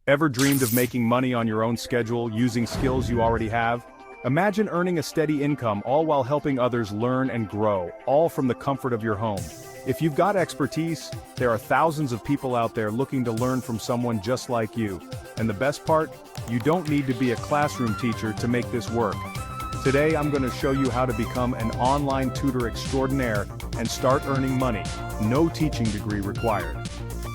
Ever dreamed of making money on your own schedule using skills you already have? Imagine earning a steady income all while helping others learn and grow, all from the comfort of your home. If you've got expertise, there are thousands of people out there looking to learn from someone just like you. And the best part? You don't need to be a classroom teacher to make this work. Today I'm going to show you how to become an online tutor extraordinaire and start earning money, no teaching degree required.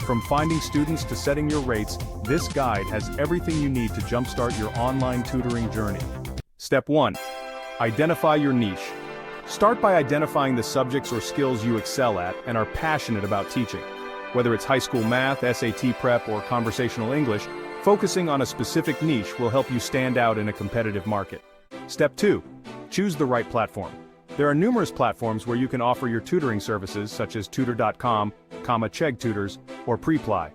From finding students to setting your rates, this guide has everything you need to jumpstart your online tutoring journey. Step 1. Identify your niche. Start by identifying the subjects or skills you excel at and are passionate about teaching. Whether it's high school math, SAT prep, or conversational English, focusing on a specific niche will help you stand out in a competitive market. Step 2. Choose the right platform. There are numerous platforms where you can offer your tutoring services such as tutor.com, Chegg Tutors, or Preply.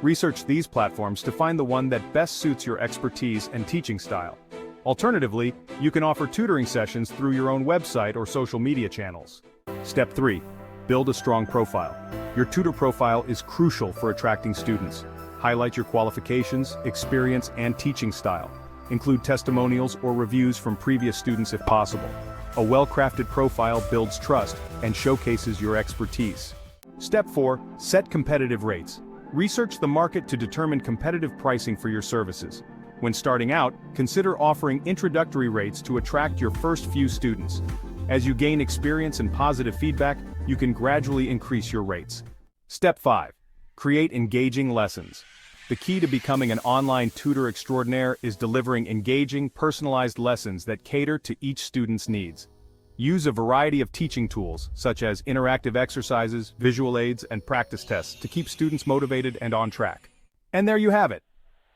Research these platforms to find the one that best suits your expertise and teaching style. Alternatively, you can offer tutoring sessions through your own website or social media channels. Step 3. Build a strong profile. Your tutor profile is crucial for attracting students. Highlight your qualifications, experience, and teaching style. Include testimonials or reviews from previous students if possible. A well-crafted profile builds trust and showcases your expertise. Step 4. Set competitive rates. Research the market to determine competitive pricing for your services. When starting out, consider offering introductory rates to attract your first few students. As you gain experience and positive feedback, you can gradually increase your rates. Step 5. Create engaging lessons. The key to becoming an online tutor extraordinaire is delivering engaging, personalized lessons that cater to each student's needs. Use a variety of teaching tools, such as interactive exercises, visual aids, and practice tests to keep students motivated and on track. And there you have it.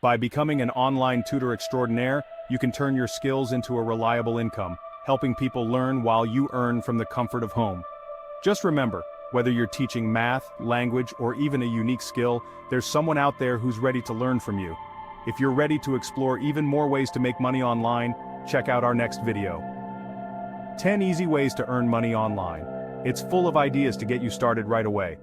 By becoming an online tutor extraordinaire, you can turn your skills into a reliable income, helping people learn while you earn from the comfort of home. Just remember, whether you're teaching math, language, or even a unique skill, there's someone out there who's ready to learn from you. If you're ready to explore even more ways to make money online, check out our next video. 10 easy ways to earn money online. It's full of ideas to get you started right away.